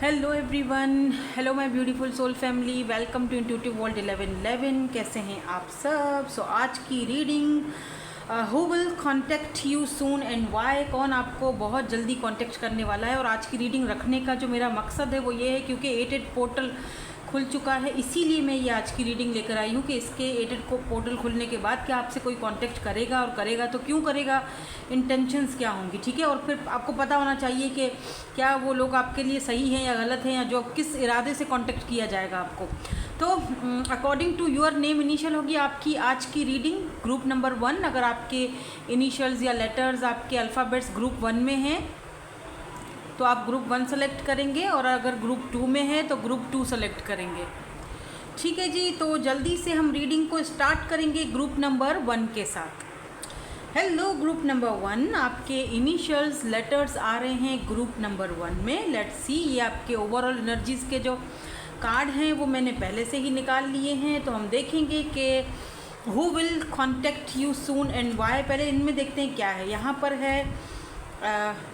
Hello everyone, hello my beautiful soul family, welcome to intuitive world 1111। कैसे हैं आप सब? आज की reading who will contact you soon and why, कौन आपको बहुत जल्दी कॉन्टेक्ट करने वाला है। और आज की रीडिंग रखने का जो मेरा मकसद है वो ये है क्योंकि 88 पोर्टल खुल चुका है, इसीलिए मैं ये आज की रीडिंग लेकर आई हूँ कि इसके 88 पोर्टल खुलने के बाद क्या आपसे कोई कांटेक्ट करेगा, और करेगा तो क्यों करेगा, इंटेंशंस क्या होंगी, ठीक है। और फिर आपको पता होना चाहिए कि क्या वो लोग आपके लिए सही हैं या गलत हैं, या जो किस इरादे से कांटेक्ट किया जाएगा आपको। तो according to your name initial होगी आपकी आज की रीडिंग ग्रुप नंबर 1। अगर आपके इनिशियल्स या लेटर्स आपके अल्फ़ाबेट्स ग्रुप 1 में हैं तो आप ग्रुप 1 सेलेक्ट करेंगे, और अगर ग्रुप 2 में है तो ग्रुप 2 सेलेक्ट करेंगे, ठीक है जी। तो जल्दी से हम रीडिंग को स्टार्ट करेंगे ग्रुप नंबर 1 के साथ। हेलो ग्रुप नंबर 1, आपके इनिशियल्स लेटर्स आ रहे हैं ग्रुप नंबर 1 में। लेट्स सी, ये आपके ओवरऑल एनर्जीज़ के जो कार्ड हैं वो मैंने पहले से ही निकाल लिए हैं। तो हम देखेंगे कि who will contact you soon and why. पहले इनमें देखते हैं क्या है। यहाँ पर है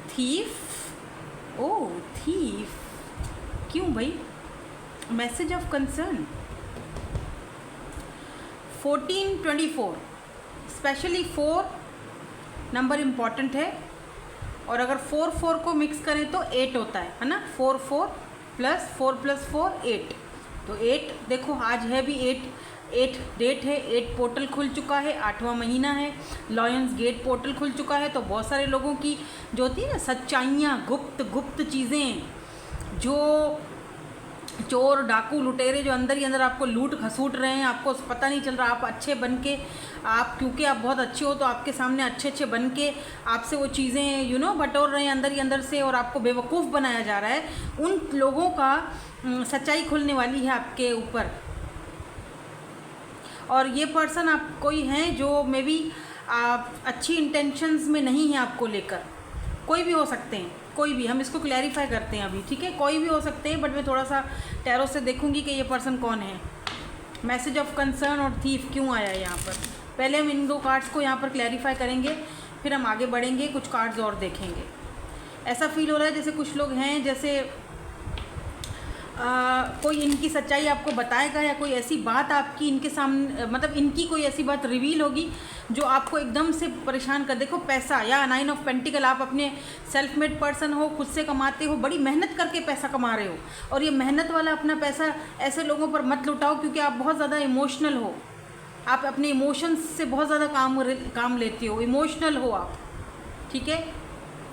थीफ। ओह थीफ, क्यों भाई? Message of concern 1424, specially 4 number important है। और अगर 4 को मिक्स करें तो 8 होता है ना। 4 प्लस 4 8। तो 8 देखो, आज है भी 8 डेट है। 8 पोर्टल खुल चुका है, 8वां महीना है। लॉयंस गेट पोर्टल खुल चुका है। तो बहुत सारे लोगों की जो होती है ना सच्चाइयाँ, गुप्त चीज़ें, जो चोर डाकू लुटेरे जो अंदर ही अंदर आपको लूट खसूट रहे हैं, आपको पता नहीं चल रहा। आप अच्छे बन के, आप क्योंकि आप बहुत अच्छे हो तो आपके सामने अच्छे बन के आपसे वो चीज़ें बटोर रहे हैं अंदर ही अंदर से, और आपको बेवकूफ़ बनाया जा रहा है। उन लोगों का सच्चाई खुलने वाली है आपके ऊपर। और ये पर्सन आप कोई हैं जो मे बी आप अच्छी इंटेंशंस में नहीं है आपको लेकर। कोई भी हो सकते हैं, कोई भी, हम इसको क्लैरिफाई करते हैं अभी, ठीक है। कोई भी हो सकते हैं, बट मैं थोड़ा सा टैरो से देखूंगी कि ये पर्सन कौन है। मैसेज ऑफ कंसर्न और थीफ क्यों आया है यहाँ पर। पहले हम इन 2 कार्ड्स को यहाँ पर क्लैरिफाई करेंगे, फिर हम आगे बढ़ेंगे, कुछ कार्ड्स और देखेंगे। ऐसा फील हो रहा है जैसे कुछ लोग हैं, जैसे कोई इनकी सच्चाई आपको बताएगा, या कोई ऐसी बात आपकी इनके सामने, मतलब इनकी कोई ऐसी बात रिवील होगी जो आपको एकदम से परेशान कर। देखो पैसा या 9 ऑफ पेंटिकल, आप अपने सेल्फ मेड पर्सन हो, खुद से कमाते हो, बड़ी मेहनत करके पैसा कमा रहे हो। और ये मेहनत वाला अपना पैसा ऐसे लोगों पर मत लुटाओ क्योंकि आप बहुत ज़्यादा इमोशनल हो। आप अपने इमोशंस से बहुत ज़्यादा काम लेते हो, इमोशनल हो आप, ठीक है।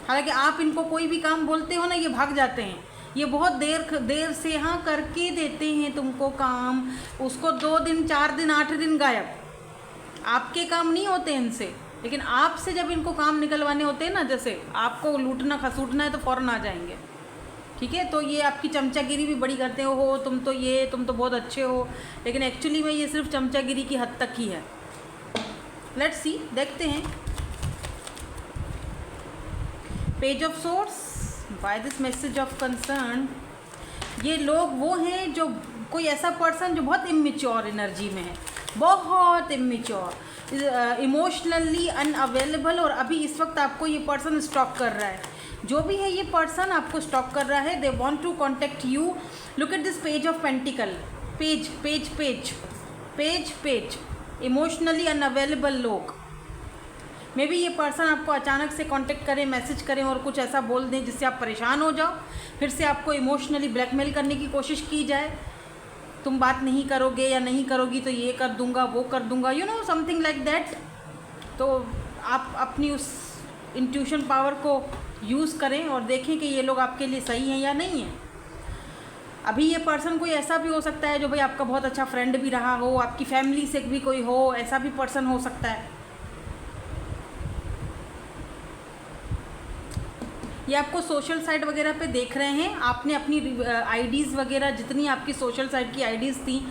हालांकि आप इनको कोई भी काम बोलते हो ना, ये भाग जाते हैं। ये बहुत देर से हाँ करके देते हैं तुमको काम, उसको 2 दिन 4 दिन 8 दिन गायब। आपके काम नहीं होते इनसे, लेकिन आपसे जब इनको काम निकलवाने होते हैं ना, जैसे आपको लूटना खसूटना है तो फ़ौरन आ जाएंगे, ठीक है। तो ये आपकी चमचागिरी भी बड़ी करते हो, तुम तो बहुत अच्छे हो, लेकिन एक्चुअली में ये सिर्फ चमचागिरी की हद तक ही है। लेट्स सी, देखते हैं। Page of swords, by this message of concern. ये लोग वो हैं जो, कोई ऐसा पर्सन जो बहुत इमेच्योर एनर्जी में है, बहुत इमेच्योर, इमोशनली अनअवेलेबल, और अभी इस वक्त आपको ये पर्सन स्टॉक कर रहा है। जो भी है ये पर्सन आपको स्टॉक कर रहा है। They want to contact you. Look at this page of pentacle, page emotionally unavailable लोग। मे बी ये पर्सन आपको अचानक से कांटेक्ट करें, मैसेज करें और कुछ ऐसा बोल दें जिससे आप परेशान हो जाओ, फिर से आपको इमोशनली ब्लैकमेल करने की कोशिश की जाए। तुम बात नहीं करोगे या नहीं करोगी तो ये कर दूंगा, वो कर दूंगा, समथिंग लाइक दैट। तो आप अपनी उस इंट्यूशन पावर को यूज़ करें और देखें कि ये लोग आपके लिए सही हैं या नहीं हैं। अभी ये पर्सन कोई ऐसा भी हो सकता है जो भाई आपका बहुत अच्छा फ्रेंड भी रहा हो, आपकी फैमिली से भी कोई हो, ऐसा भी पर्सन हो सकता है। ये आपको सोशल साइट वगैरह पे देख रहे हैं। आपने अपनी आईडीज़ वगैरह, जितनी आपकी सोशल साइट की आईडीज़ थी,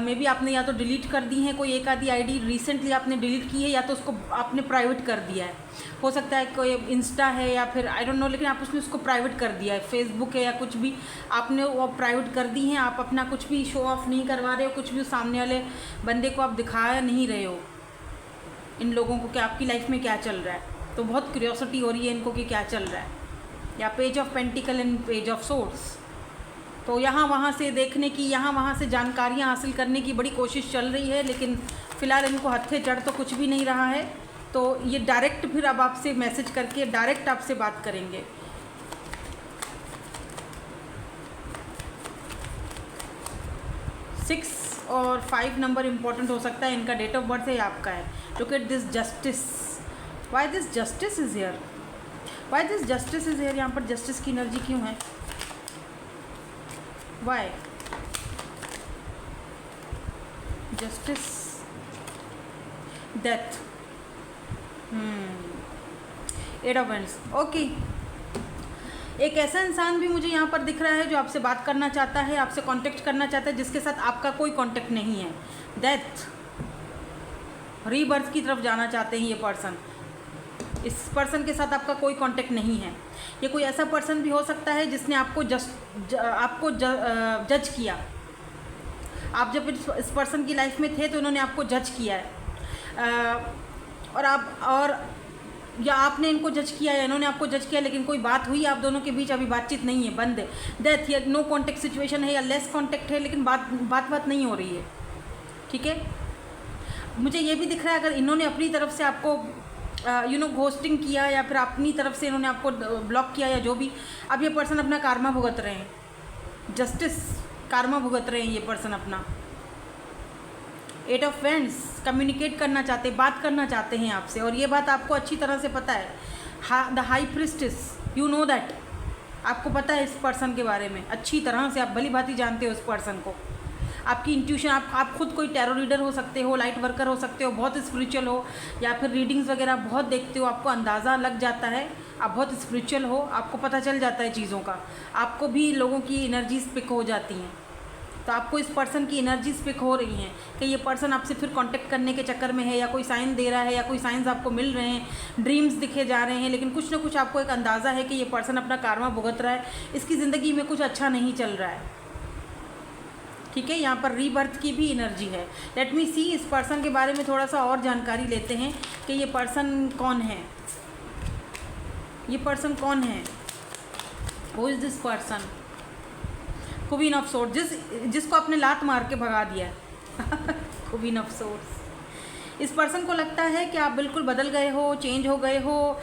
मे बी आपने या तो डिलीट कर दी हैं, कोई एक आधी आईडी रिसेंटली आपने डिलीट की है, या तो उसको आपने प्राइवेट कर दिया है। हो सकता है कोई इंस्टा है या फिर आई डोंट नो, लेकिन आप उसने उसको प्राइवेट कर दिया है। फेसबुक है या कुछ भी आपने वो प्राइवेट कर दी हैं। आप अपना कुछ भी शो ऑफ नहीं करवा रहे हो, कुछ भी सामने वाले बंदे को आप दिखा नहीं रहे हो इन लोगों को कि आपकी लाइफ में क्या चल रहा है। तो बहुत क्यूरियोसिटी हो रही है इनको कि क्या चल रहा है। या page of pentacle and page of swords, तो यहाँ वहाँ से देखने की, यहाँ वहाँ से जानकारियाँ हासिल करने की बड़ी कोशिश चल रही है, लेकिन फ़िलहाल इनको हत्थे चढ़ तो कुछ भी नहीं रहा है। तो ये डायरेक्ट फिर अब आपसे मैसेज करके डायरेक्ट आपसे बात करेंगे। सिक्स और 5 नंबर इम्पोर्टेंट हो सकता है, इनका डेट ऑफ बर्थ है या आपका है। Look at this justice, why this justice is here, why this justice is here. यहाँ पर जस्टिस की एनर्जी क्यों है, why justice, death, 8 of wands. Okay, एक ऐसा इंसान भी मुझे यहाँ पर दिख रहा है जो आपसे बात करना चाहता है, आपसे कांटेक्ट करना चाहता है, जिसके साथ आपका कोई कांटेक्ट नहीं है। डेथ, रीबर्थ की तरफ जाना चाहते हैं ये पर्सन। इस पर्सन के साथ आपका कोई कांटेक्ट नहीं है। ये कोई ऐसा पर्सन भी हो सकता है जिसने आपको जज किया। आप जब इस पर्सन की लाइफ में थे तो उन्होंने आपको जज किया है, और या आपने इनको जज किया या इन्होंने आपको जज किया, लेकिन कोई बात हुई आप दोनों के बीच, अभी बातचीत नहीं है, बंद है। डेथ, या नो कॉन्टेक्ट सिचुएशन है या लेस कॉन्टेक्ट है, लेकिन बात नहीं हो रही है। ठीक है, मुझे ये भी दिख रहा है अगर इन्होंने अपनी तरफ से आपको घोस्टिंग किया या फिर अपनी तरफ से इन्होंने आपको ब्लॉक किया या जो भी, अब ये पर्सन अपना कार्मा भुगत रहे हैं। जस्टिस, कार्मा भुगत रहे हैं ये पर्सन अपना। 8 ऑफ वैंड्स, कम्युनिकेट करना चाहते, बात करना चाहते हैं आपसे, और ये बात आपको अच्छी तरह से पता है। The high priestess, you know that, आपको पता है इस पर्सन के बारे में अच्छी तरह से, आप भली भांति जानते हो इस पर्सन को। आपकी इंट्यूशन, आप खुद कोई टैरो रीडर हो सकते हो, लाइट वर्कर हो सकते हो, बहुत स्पिरिचुअल हो, या फिर रीडिंग्स वगैरह बहुत देखते हो, आपको अंदाज़ा लग जाता है, आप बहुत स्पिरिचुअल हो, आपको पता चल जाता है चीज़ों का, आपको भी लोगों की एनर्जीज पिक हो जाती हैं। तो आपको इस पर्सन की एनर्जीज पिक हो रही हैं कि ये पर्सन आपसे फिर कांटेक्ट करने के चक्कर में है, या कोई साइन दे रहा है, या कोई साइंस आपको मिल रहे हैं, ड्रीम्स दिखे जा रहे हैं, लेकिन कुछ ना कुछ आपको एक अंदाज़ा है कि ये पर्सन अपना कार्मा भुगत रहा है, इसकी ज़िंदगी में कुछ अच्छा नहीं चल रहा है। ठीक है, यहाँ पर रीबर्थ की भी एनर्जी है। लेट मी सी, इस पर्सन के बारे में थोड़ा सा और जानकारी लेते हैं कि ये पर्सन कौन है। ये पर्सन कौन है, who is this person. Queen of swords, जिसको आपने लात मार के भगा दिया है। क्वीन ऑफ सोर्ड्स, इस पर्सन को लगता है कि आप बिल्कुल बदल गए हो, चेंज हो गए हो।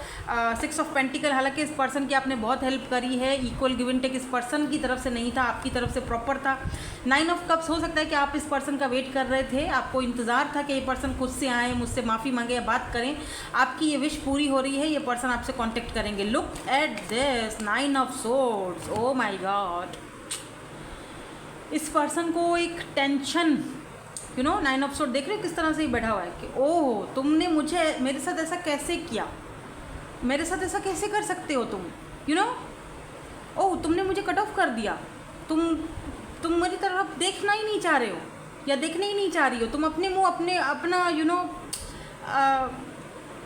6 ऑफ पेंटिकल, हालांकि इस पर्सन की आपने बहुत हेल्प करी है, इक्वल गिव एंड टेक इस पर्सन की तरफ से नहीं था, आपकी तरफ से प्रॉपर था। 9 ऑफ कप्स, हो सकता है कि आप इस पर्सन का वेट कर रहे थे, आपको इंतज़ार था कि ये पर्सन खुद से आए, मुझसे माफ़ी मांगे या बात करें। आपकी ये विश पूरी हो रही है, ये पर्सन आपसे कॉन्टेक्ट करेंगे। Look at this 9 of swords, oh my god. इस पर्सन को एक टेंशन, 9 ऑफ सोर्ड, देख रहे हो किस तरह से ही बैठा हुआ है कि ओह, तुमने मेरे साथ ऐसा कैसे किया, मेरे साथ ऐसा कैसे कर सकते हो तुम, ओह, तुमने मुझे कट ऑफ कर दिया, तुम मेरी तरफ देखना ही नहीं चाह रहे हो या देखने ही नहीं चाह रही हो, तुम अपने मुंह अपना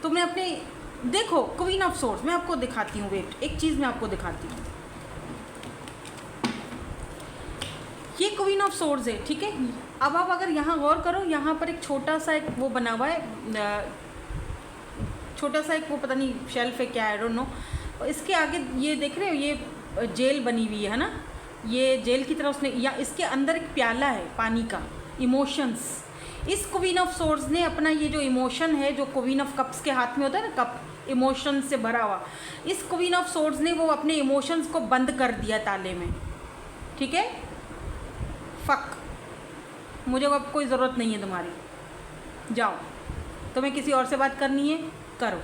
तुमने अपने, देखो क्वीन ऑफ सोर्ड्स, मैं आपको दिखाती हूँ, वेट, एक चीज़ मैं आपको दिखाती हूँ। ये क्वीन ऑफ सोर्ड्स है, ठीक है। अब आप अगर यहाँ गौर करो, यहाँ पर एक छोटा सा एक वो बना हुआ है, छोटा सा एक वो पता नहीं शेल्फ है क्या, आई डोंट नो। इसके आगे ये देख रहे हो, ये जेल बनी हुई है ना, ये जेल की तरह उसने, या इसके अंदर एक प्याला है पानी का, इमोशंस। इस क्वीन ऑफ सोर्ड्स ने अपना ये जो इमोशन है, जो क्वीन ऑफ कप्स के हाथ में होता है ना, कप इमोशन से भरा हुआ, इस क्वीन ऑफ सोर्ड्स ने वो अपने इमोशंस को बंद कर दिया ताले में, ठीक है। फक, मुझे अब कोई ज़रूरत नहीं है तुम्हारी, जाओ। तुम्हें किसी और से बात करनी है, करो।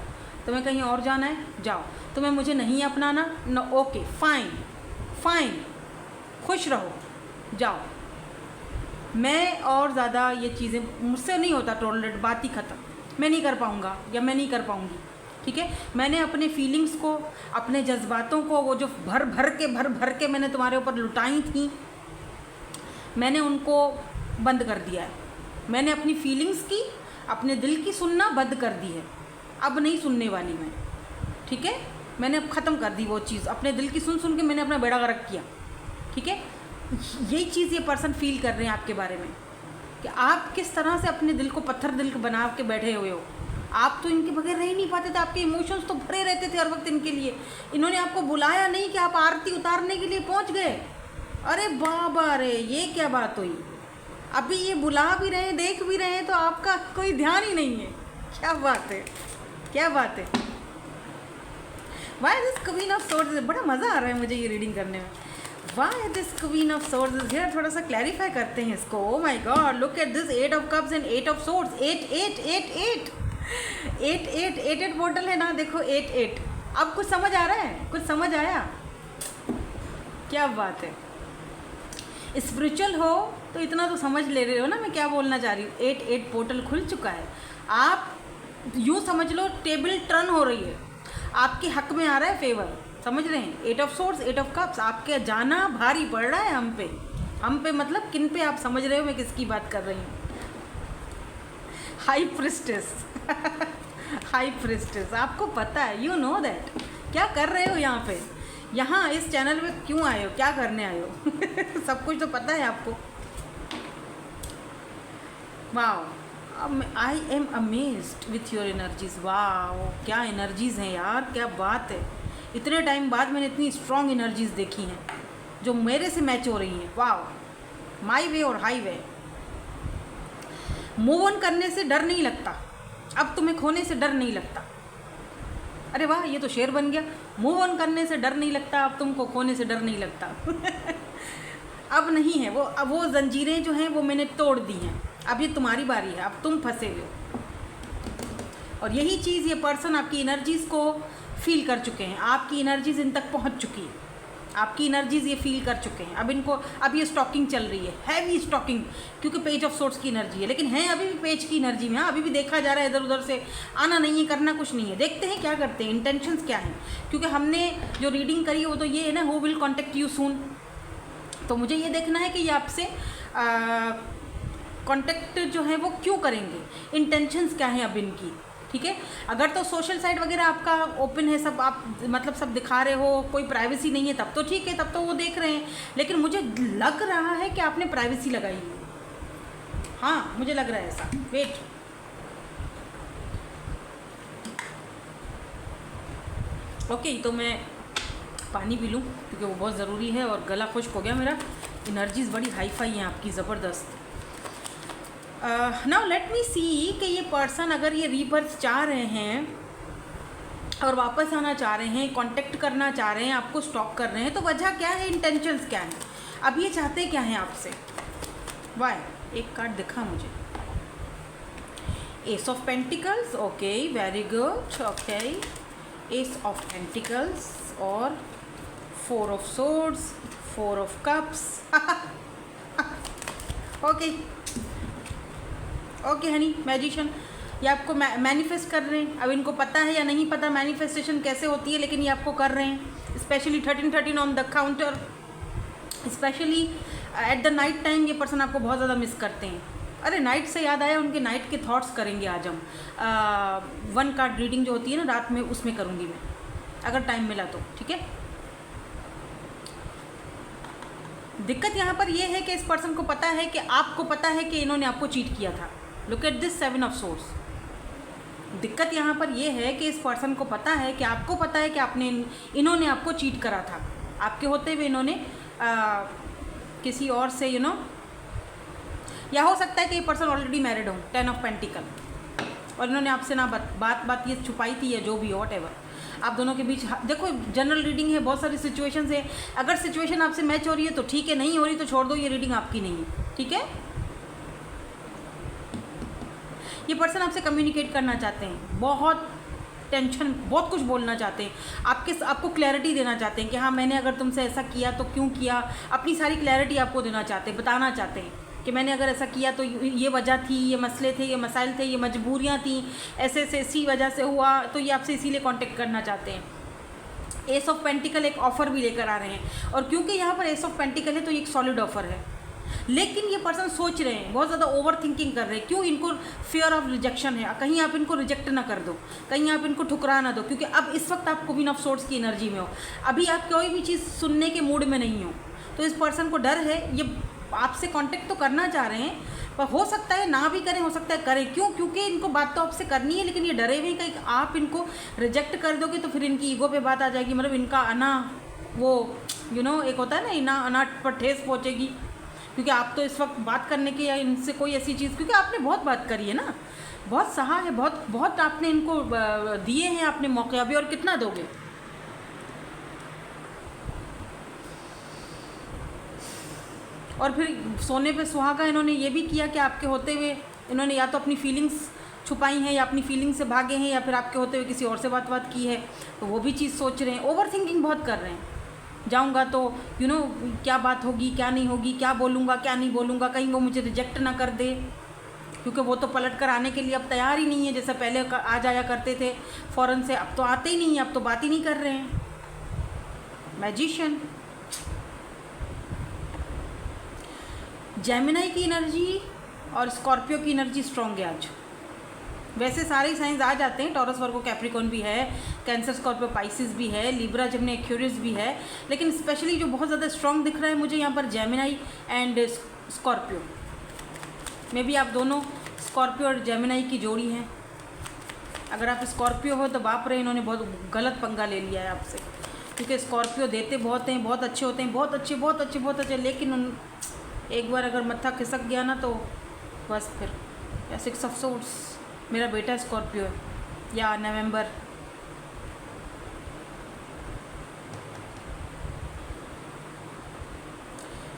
तुम्हें कहीं और जाना है, जाओ। तुम्हें मुझे नहीं अपनाना, नो, ओके, फाइन, खुश रहो, जाओ। मैं और ज़्यादा ये चीज़ें मुझसे नहीं होता, टॉलरेट, बात ही ख़त्म। मैं नहीं कर पाऊँगा या मैं नहीं कर पाऊँगी, ठीक है। मैंने अपने फीलिंग्स को, अपने जज्बातों को, वो जो भर भर के मैंने तुम्हारे ऊपर लुटाई थी, मैंने उनको बंद कर दिया है। मैंने अपनी फीलिंग्स की, अपने दिल की सुनना बंद कर दी है, अब नहीं सुनने वाली मैं, ठीक है। मैंने अब ख़त्म कर दी वो चीज़, अपने दिल की सुन के मैंने अपना बेड़ा गर्क किया, ठीक है। यही चीज़ ये पर्सन फील कर रहे हैं आपके बारे में कि आप किस तरह से अपने दिल को पत्थर दिल बना के बैठे हुए हो। आप तो इनके बगैर रह ही नहीं पाते थे, आपके इमोशंस तो भरे रहते थे हर वक्त इनके लिए। इन्होंने आपको बुलाया नहीं कि आप आरती उतारने के लिए पहुंच गए, अरे बाबा रे, ये क्या बात हुई? अभी ये बुला भी रहे हैं, देख भी रहे हैं, तो आपका कोई ध्यान ही नहीं है। क्या बात है, क्या बात है। Why this queen of swords, बड़ा मज़ा आ रहा है मुझे ये रीडिंग करने में। Why this queen of swords is here, थोड़ा सा क्लैरिफाई करते हैं इसको। ओ my God, look at this 8 of cups and 8 of swords. 8 portal है ना, देखो 8। अब कुछ समझ आ रहा है, कुछ समझ आया? क्या बात है। स्पिरिचुअल हो तो इतना तो समझ ले रहे हो ना मैं क्या बोलना चाह रही हूँ। 8 पोर्टल खुल चुका है। आप यूँ समझ लो टेबल टर्न हो रही है, आपके हक में आ रहा है फेवर, समझ रहे हैं। 8 ऑफ सोर्ड्स 8 ऑफ कप्स, आपके जाना भारी पड़ रहा है हम पे मतलब किन पे, आप समझ रहे हो मैं किसकी बात कर रही हूँ। हाई प्रिस्टेस हाई प्रिस्टेस, आपको पता है, यू नो दैट। क्या कर रहे हो यहाँ पे, यहाँ इस चैनल में क्यों आए हो, क्या करने आए हो सब कुछ तो पता है आपको। Wow, I am amazed with your energies. Wow, क्या एनर्जीज़ हैं यार, क्या बात है। इतने टाइम बाद मैंने इतनी स्ट्रॉन्ग एनर्जीज़ देखी हैं जो मेरे से मैच हो रही हैं। वाओ, माई वे और हाई वे। मूव ऑन करने से डर नहीं लगता, अब तुम्हें खोने से डर नहीं लगता। अरे वाह, ये तो शेर बन गया। मूव ऑन करने से डर नहीं लगता, अब तुमको खोने से डर नहीं लगता अब नहीं है वो, अब वो जंजीरें जो हैं वो मैंने तोड़ दी हैं। अब ये तुम्हारी बारी है, अब तुम फंसे हुए हो। और यही चीज़ ये पर्सन आपकी एनर्जीज़ को फील कर चुके हैं, आपकी एनर्जीज इन तक पहुंच चुकी है, आपकी एनर्जीज ये फील कर चुके हैं। अब ये स्टॉकिंग चल रही है, हैवी स्टॉकिंग, क्योंकि पेज ऑफ सोर्ड्स की एनर्जी है, लेकिन है अभी भी पेज की एनर्जी में। हाँ, अभी भी देखा जा रहा है, इधर उधर से आना नहीं है, करना कुछ नहीं है। देखते हैं क्या करते हैं, इंटेंशंस क्या हैं, क्योंकि हमने जो रीडिंग करी वो तो ये है ना, हु विल कॉन्टेक्ट यू सून। तो मुझे ये देखना है कि ये आपसे कॉन्टेक्ट जो है वो क्यों करेंगे, इंटेंशंस क्या हैं अब इनकी। ठीक है, अगर तो सोशल साइट वगैरह आपका ओपन है, सब आप मतलब सब दिखा रहे हो, कोई प्राइवेसी नहीं है, तब तो ठीक है, तब तो वो देख रहे हैं। लेकिन मुझे लग रहा है कि आपने प्राइवेसी लगाई है। हाँ, मुझे लग रहा है ऐसा। वेट, ओके, तो मैं पानी पी लूँ क्योंकि वो बहुत ज़रूरी है और गला खुश्क हो गया मेरा। एनर्जीज़ बड़ी हाई फाई हैं आपकी, ज़बरदस्त। नाउ लेट मी सी कि ये पर्सन अगर ये रीबर्थ चाह रहे हैं और वापस आना चाह रहे हैं, कांटेक्ट करना चाह रहे हैं, आपको स्टॉक कर रहे हैं, तो वजह क्या है, इंटेंशंस क्या हैं, अब ये चाहते क्या हैं आपसे। वाई, एक कार्ड दिखा मुझे, S of pentacles, okay, very good, okay, S of pentacles और 4 of swords, 4 of cups okay okay Honey, magician, ये आपको मैनिफेस्ट कर रहे हैं। अब इनको पता है या नहीं पता मैनिफेस्टेशन कैसे होती है, लेकिन ये आपको कर रहे हैं। Specially 13 on the counter, specially at the night time ये पर्सन आपको बहुत ज़्यादा मिस करते हैं। अरे नाइट से याद आया, उनके नाइट के थॉट्स करेंगे आज हम। 1 कार्ड रीडिंग जो होती है ना रात में, उसमें करूँगी मैं, अगर टाइम मिला तो। ठीक है, दिक्कत यहाँ पर यह है कि इस पर्सन को पता है कि आपको पता है कि इन्होंने आपको चीट किया था। Look at this 7 of swords. दिक्कत यहाँ पर यह है कि इस पर्सन को पता है कि आपको पता है कि इन्होंने आपको चीट करा था, आपके होते हुए इन्होंने किसी और से या हो सकता है कि ये पर्सन ऑलरेडी मैरिड हो, 10 ऑफ पेंटिकल, और इन्होंने आपसे ना बात ये छुपाई थी या जो भी हो, व्हाटएवर। आप दोनों के बीच देखो, जनरल रीडिंग है, बहुत सारी सिचुएशंस है। अगर सिचुएशन आपसे मैच हो रही है तो ठीक है, नहीं हो रही तो छोड़ दो, ये रीडिंग आपकी नहीं है। ठीक है, ये पर्सन आपसे कम्युनिकेट करना चाहते हैं, बहुत टेंशन, बहुत कुछ बोलना चाहते हैं, आपको क्लैरिटी देना चाहते हैं कि हाँ मैंने अगर तुमसे ऐसा किया तो क्यों किया, अपनी सारी क्लैरिटी आपको देना चाहते हैं, बताना चाहते हैं कि मैंने अगर ऐसा किया तो ये वजह थी, ये मसले थे, ये मसाइल थे, ये मजबूरियाँ थी, ऐसे इसी वजह से हुआ, तो ये आपसे इसीलिए कांटेक्ट करना चाहते हैं। एस ऑफ पेंटिकल एक ऑफ़र भी लेकर आ रहे हैं, और क्योंकि यहाँ पर एस ऑफ पेंटिकल है तो ये एक सॉलिड ऑफ़र है। लेकिन ये पर्सन सोच रहे हैं, बहुत ज़्यादा ओवर थिंकिंग कर रहे हैं। क्यों? इनको फियर ऑफ रिजेक्शन है, कहीं आप इनको रिजेक्ट ना कर दो, कहीं आप इनको ठुकरा ना दो, क्योंकि अब इस वक्त आप क्वीन ऑफ सोर्ड्स की एनर्जी में हो, अभी आप कोई भी चीज़ सुनने के मूड में नहीं हो। तो इस पर्सन को डर है, ये आपसे कांटेक्ट तो करना चाह रहे हैं, पर हो सकता है ना भी करें, हो सकता है करें। क्यों? क्योंकि इनको बात तो आपसे करनी है, लेकिन ये डरे हुए हैं कि आप इनको रिजेक्ट कर दोगे तो फिर इनकी ईगो पे बात आ जाएगी, मतलब इनका आना वो एक होता है ना, इना अनाट पर ठेस पहुँचेगी, क्योंकि आप तो इस वक्त बात करने की या इनसे कोई ऐसी चीज़, क्योंकि आपने बहुत बात करी है ना, बहुत सहा है, बहुत बहुत आपने इनको दिए हैं आपने मौके, अभी और कितना दोगे। और फिर सोने पे सुहागा इन्होंने ये भी किया कि आपके होते हुए इन्होंने या तो अपनी फीलिंग्स छुपाई हैं या अपनी फीलिंग्स से भागे हैं, या फिर आपके होते हुए किसी और से बात की है, तो वो भी चीज़ सोच रहे हैं, ओवर थिंकिंग बहुत कर रहे हैं। जाऊंगा तो क्या बात होगी, क्या नहीं होगी, क्या बोलूँगा क्या नहीं बोलूँगा, कहीं वो मुझे रिजेक्ट ना कर दे, क्योंकि वो तो पलट कर आने के लिए अब तैयार ही नहीं है, जैसे पहले आ जाया करते थे फ़ौरन से, अब तो आते ही नहीं हैं, अब तो बात ही नहीं कर रहे हैं। मैजिशियन, जेमिनी की एनर्जी और स्कॉर्पियो की एनर्जी स्ट्रॉन्ग है आज। वैसे सारे साइंस आ जाते हैं, टॉरस, वर्गो, कैप्रिकॉर्न भी है, कैंसर, स्कॉर्पियो, पाइसिस भी है, लिब्रा, जिम्नी, एक्वेरियस भी है, लेकिन स्पेशली जो बहुत ज़्यादा स्ट्रॉन्ग दिख रहा है मुझे यहाँ पर जेमिनी एंड स्कॉर्पियो में भी। आप दोनों स्कॉर्पियो और जेमिनी की जोड़ी हैं। अगर आप स्कॉर्पियो हो तो बाप रे, इन्होंने बहुत गलत पंगा ले लिया है आपसे, क्योंकि स्कॉर्पियो देते बहुत हैं, बहुत अच्छे होते हैं, बहुत अच्छे बहुत अच्छे बहुत अच्छे, लेकिन एक बार अगर मत्था खिसक गया ना तो बस फिर। या 6 ऑफ सोर्ड्स, मेरा बेटा स्कॉर्पियो है, या November.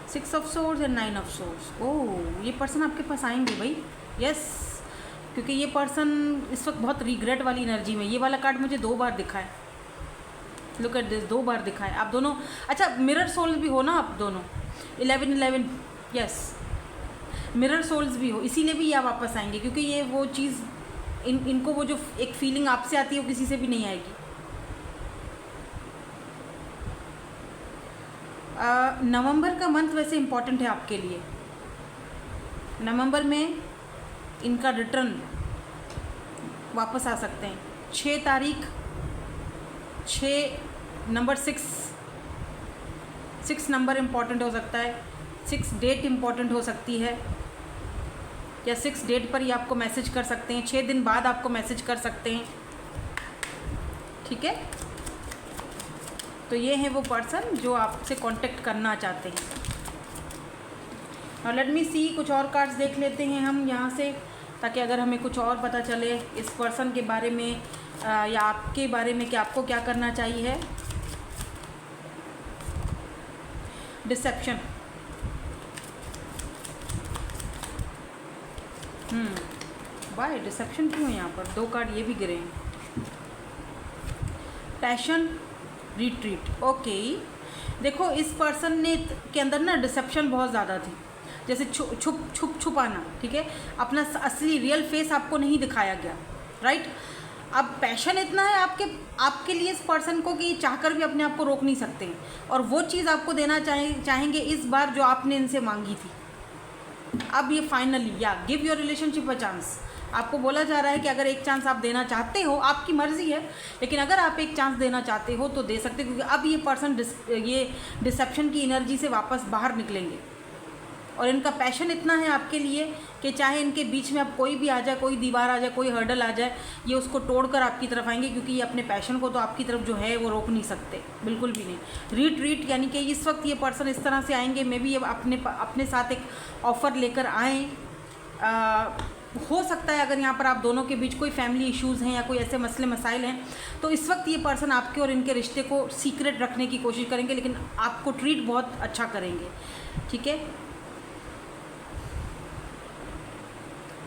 Six of swords and 9 of swords. Oh, ये पर्सन आपके पास आएंगे भाई, यस, क्योंकि ये पर्सन इस वक्त बहुत रिग्रेट वाली एनर्जी में। ये वाला कार्ड मुझे 2 बार दिखा है, लुक एट दिस, 2 बार दिखा है। आप दोनों, अच्छा मिरर सोल्स भी हो ना आप दोनों, 11-11, यस, मिरर सोल्स भी हो, इसीलिए भी ये वापस आएंगे, क्योंकि ये वो चीज़ इनको वो जो एक फीलिंग आपसे आती है वो किसी से भी नहीं आएगी। नवंबर का मंथ वैसे इम्पॉर्टेंट है आपके लिए। नवंबर में इनका रिटर्न वापस आ सकते हैं। 6 तारीख, 6 नंबर, 6 नंबर इम्पॉर्टेंट हो सकता है, 6 डेट इम्पॉर्टेंट हो सकती है, या 6 डेट पर ही आपको मैसेज कर सकते हैं, 6 दिन बाद आपको मैसेज कर सकते हैं, ठीक है। तो ये है वो पर्सन जो आपसे कांटेक्ट करना चाहते हैं। और लेट मी सी, कुछ और कार्ड्स देख लेते हैं हम यहाँ से, ताकि अगर हमें कुछ और पता चले इस पर्सन के बारे में या आपके बारे में कि आपको क्या करना चाहिए। डिसेप्शन, वाई डिसेप्शन क्यों है यहाँ पर? 2 कार्ड ये भी गिरे हैं। Passion, retreat, okay. देखो इस पर्सन ने के अंदर ना डिसेप्शन बहुत ज़्यादा थी, जैसे छुपाना, ठीक है, अपना असली रियल फेस आपको नहीं दिखाया गया, राइट। अब पैशन इतना है आपके लिए इस पर्सन को कि चाहकर भी अपने आप को रोक नहीं सकते हैं, और वो चीज़ आपको देना चाहेंगे इस बार जो आपने इनसे मांगी थी। अब ये फाइनली, या give your relationship a chance, आपको बोला जा रहा है कि अगर एक चांस आप देना चाहते हो, आपकी मर्ज़ी है, लेकिन अगर आप एक चांस देना चाहते हो तो दे सकते हो, क्योंकि अब ये पर्सन ये डिसेप्शन की एनर्जी से वापस बाहर निकलेंगे। और इनका पैशन इतना है आपके लिए कि चाहे इनके बीच में अब कोई भी आ जाए, कोई दीवार आ जाए, कोई हर्डल आ जाए, ये उसको तोड़कर आपकी तरफ आएंगे, क्योंकि ये अपने पैशन को तो आपकी तरफ जो है वो रोक नहीं सकते, बिल्कुल भी नहीं। रिट्रीट, यानी कि इस वक्त ये पर्सन इस तरह से आएंगे, मे बी ये अपने साथ एक ऑफ़र लेकर आएँ। हो सकता है अगर यहाँ पर आप दोनों के बीच कोई फैमिली इश्यूज़ हैं या कोई ऐसे मसले मसाइल हैं, तो इस वक्त ये पर्सन आपके और इनके रिश्ते को सीक्रेट रखने की कोशिश करेंगे, लेकिन आपको ट्रीट बहुत अच्छा करेंगे, ठीक है।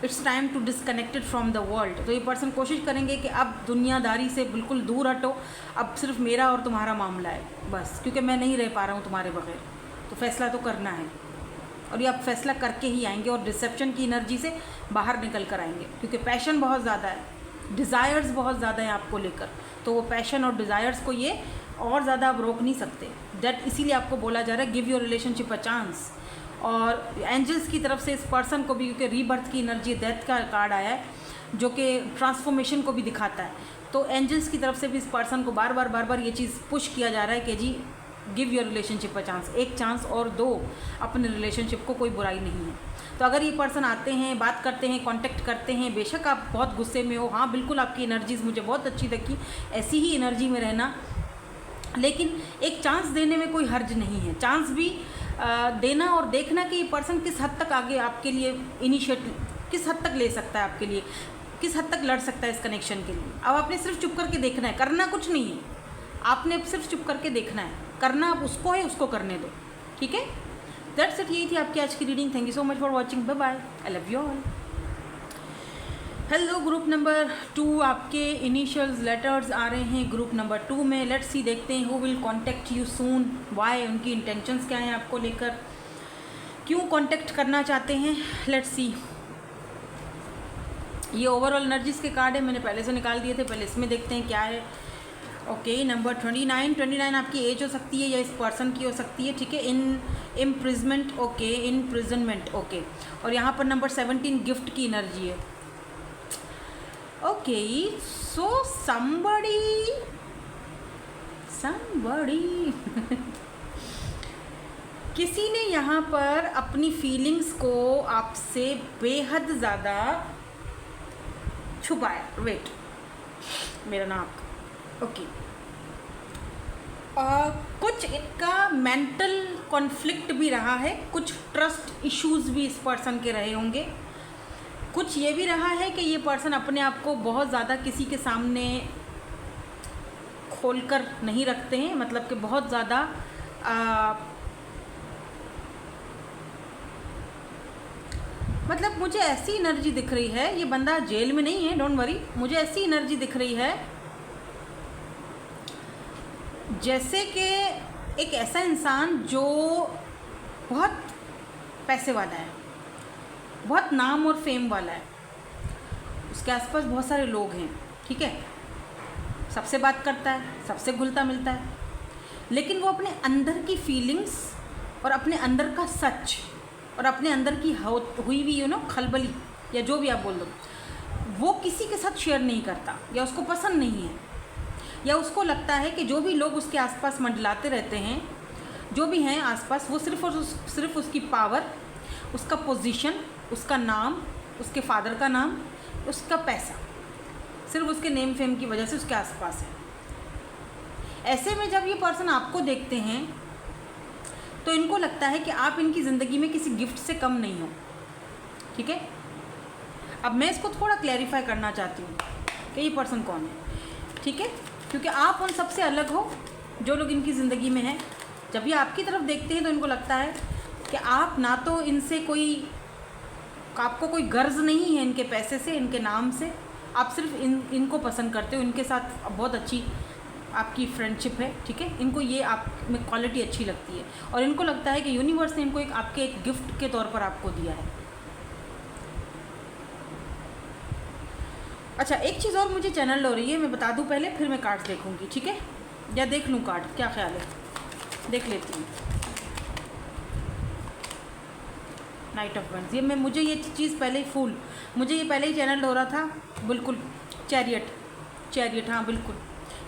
It's time to disconnected from the world, तो ये पर्सन कोशिश करेंगे कि अब दुनियादारी से बिल्कुल दूर हटो, अब सिर्फ मेरा और तुम्हारा मामला है बस, क्योंकि मैं नहीं रह पा रहा हूँ तुम्हारे बगैर, तो फैसला तो करना है, और ये आप फैसला करके ही आएंगे, और डिसेप्शन की एनर्जी से बाहर निकल कर आएंगे, क्योंकि पैशन बहुत ज़्यादा है, डिज़ायर्स बहुत ज़्यादा हैं आपको लेकर, तो वो पैशन और डिज़ायर्स को ये और ज़्यादा आप रोक नहीं सकते। दैट इसीलिए आपको बोला जा रहा है give your relationship a chance. और एंजल्स की तरफ से इस पर्सन को भी, क्योंकि रीबर्थ की एनर्जी, डेथ का कार्ड आया है जो कि ट्रांसफॉर्मेशन को भी दिखाता है, तो एंजल्स की तरफ से भी इस पर्सन को बार बार ये चीज़ पुश किया जा रहा है कि जी give your relationship a chance, एक चांस और दो अपने रिलेशनशिप को, कोई बुराई नहीं है। तो अगर ये पर्सन आते हैं, बात करते हैं, कांटेक्ट करते हैं, बेशक आप बहुत गुस्से में हो, हाँ बिल्कुल आपकी एनर्जीज़ मुझे बहुत अच्छी लगी, ऐसी ही एनर्जी में रहना, लेकिन एक चांस देने में कोई हर्ज नहीं है। चांस भी देना और देखना कि ये पर्सन किस हद तक आगे आपके लिए इनिशिएटिव किस हद तक ले सकता है, आपके लिए किस हद तक लड़ सकता है इस कनेक्शन के लिए। अब आपने सिर्फ चुप करके देखना है, करना कुछ नहीं है, आपने सिर्फ चुप करके देखना है, करना आप उसको है, उसको करने दो, ठीक है। दैट्स इट, यही थी आपकी आज की reading. Thank you so much for watching, bye bye, I love you all. Hello, group number 2 आपके इनिशियल्स लेटर्स आ रहे हैं ग्रुप नंबर 2 में। लेट्स सी, देखते हैं who will contact you soon, why, उनकी इंटेंशंस क्या हैं आपको लेकर, क्यों कॉन्टेक्ट करना चाहते हैं। लेट्स सी, ये ओवरऑल एनर्जीज के कार्ड है, मैंने पहले से निकाल दिए थे, पहले इसमें देखते हैं क्या है। ओके, नंबर 29 आपकी एज हो सकती है या इस पर्सन की हो सकती है, ठीक है। Imprisonment, okay, imprisonment, okay. और यहाँ पर नंबर 17 गिफ्ट की एनर्जी है। ओके, सो somebody किसी ने यहाँ पर अपनी फीलिंग्स को आपसे बेहद ज़्यादा छुपाया। वेट, मेरा नाक, ओके। कुछ इनका मेंटल कॉन्फ्लिक्ट भी रहा है, कुछ ट्रस्ट इश्यूज भी इस पर्सन के रहे होंगे, कुछ ये भी रहा है कि ये पर्सन अपने आप को बहुत ज़्यादा किसी के सामने खोलकर नहीं रखते हैं, मतलब कि बहुत ज़्यादा मतलब मुझे ऐसी एनर्जी दिख रही है, ये बंदा जेल में नहीं है, डोंट वरी, मुझे ऐसी एनर्जी दिख रही है जैसे कि एक ऐसा इंसान जो बहुत पैसे वाला है, बहुत नाम और फेम वाला है, उसके आसपास बहुत सारे लोग हैं, ठीक है, सबसे बात करता है, सबसे घुलता मिलता है, लेकिन वो अपने अंदर की फीलिंग्स और अपने अंदर का सच और अपने अंदर की हुई हुई खलबली या जो भी आप बोल दो, वो किसी के साथ शेयर नहीं करता, या उसको पसंद नहीं है, या उसको लगता है कि जो भी लोग उसके आसपास मंडलाते रहते हैं, जो भी हैं आसपास, वो सिर्फ और सिर्फ उसकी पावर, उसका पोजीशन, उसका नाम, उसके फादर का नाम, उसका पैसा, सिर्फ उसके नेम फेम की वजह से उसके आसपास है। ऐसे में जब ये पर्सन आपको देखते हैं तो इनको लगता है कि आप इनकी ज़िंदगी में किसी गिफ्ट से कम नहीं हो, ठीक है। अब मैं इसको थोड़ा क्लैरिफाई करना चाहती हूँ कि ये पर्सन कौन है, ठीक है, क्योंकि आप उन सबसे अलग हो जो लोग इनकी ज़िंदगी में हैं। जब ये आपकी तरफ देखते हैं तो इनको लगता है कि आप ना तो इनसे आपको कोई गर्ज नहीं है इनके पैसे से, इनके नाम से, आप सिर्फ इनको पसंद करते हो, इनके साथ बहुत अच्छी आपकी फ्रेंडशिप है, ठीक है, इनको ये आप में क्वालिटी अच्छी लगती है, और इनको लगता है कि यूनिवर्स ने इनको आपके एक गिफ्ट के तौर पर आपको दिया है। अच्छा, एक चीज़ और मुझे चैनल हो रही है, मैं बता दूं पहले, फिर मैं कार्ड्स देखूंगी, ठीक है, या देख लूँ कार्ड, क्या ख्याल है, देख लेती हूँ। नाइट ऑफ वंस, ये मुझे ये चीज़ पहले ही मुझे ये पहले ही चैनल हो रहा था, बिल्कुल। चैरियट, हाँ बिल्कुल।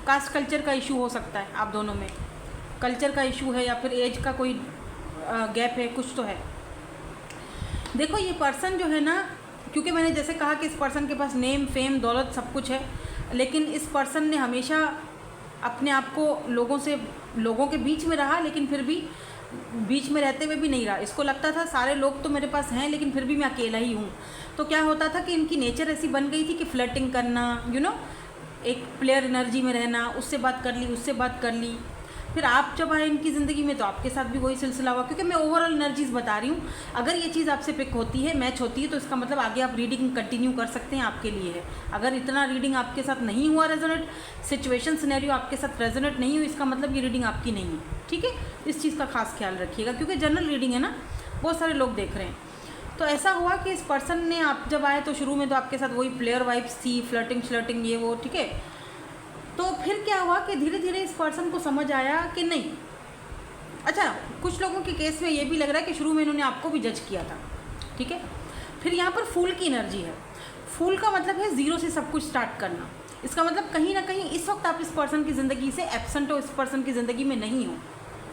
कास्ट कल्चर का इशू हो सकता है आप दोनों में, कल्चर का इशू है या फिर एज का कोई गैप है, कुछ तो है। देखो, ये पर्सन जो है ना, क्योंकि मैंने जैसे कहा कि इस पर्सन के पास नेम फेम दौलत सब कुछ है, लेकिन इस पर्सन ने हमेशा अपने आप को लोगों के बीच में रहा, लेकिन फिर भी बीच में रहते हुए भी नहीं रहा। इसको लगता था सारे लोग तो मेरे पास हैं, लेकिन फिर भी मैं अकेला ही हूँ। तो क्या होता था कि इनकी नेचर ऐसी बन गई थी कि फ्लर्टिंग करना, एक प्लेयर एनर्जी में रहना, उससे बात कर ली, उससे बात कर ली। फिर आप जब आए इनकी ज़िंदगी में तो आपके साथ भी वही सिलसिला हुआ, क्योंकि मैं ओवरऑल एनर्जीज बता रही हूँ। अगर ये चीज़ आपसे पिक होती है, मैच होती है, तो इसका मतलब आगे आप रीडिंग कंटिन्यू कर सकते हैं, आपके लिए है। अगर इतना रीडिंग आपके साथ नहीं हुआ रेजोनेट, सिचुएशन सिनेरियो आपके साथ रेजोनेट नहीं हुई, इसका मतलब ये रीडिंग आपकी नहीं है, ठीक है। इस चीज़ का खास ख्याल रखिएगा, क्योंकि जनरल रीडिंग है ना, बहुत सारे लोग देख रहे हैं। तो ऐसा हुआ कि इस पर्सन ने, आप जब आए तो शुरू में तो आपके साथ वही प्लेयर वाइब्स थी, फ्लर्टिंग ये वो, ठीक है। तो फिर क्या हुआ कि धीरे धीरे इस पर्सन को समझ आया कि नहीं। अच्छा, कुछ लोगों के केस में ये भी लग रहा है कि शुरू में इन्होंने आपको भी जज किया था, ठीक है। फिर यहाँ पर फूल की एनर्जी है। फूल का मतलब है ज़ीरो से सब कुछ स्टार्ट करना। इसका मतलब कहीं ना कहीं इस वक्त आप इस पर्सन की ज़िंदगी से एब्सेंट हो, इस पर्सन की ज़िंदगी में नहीं हो,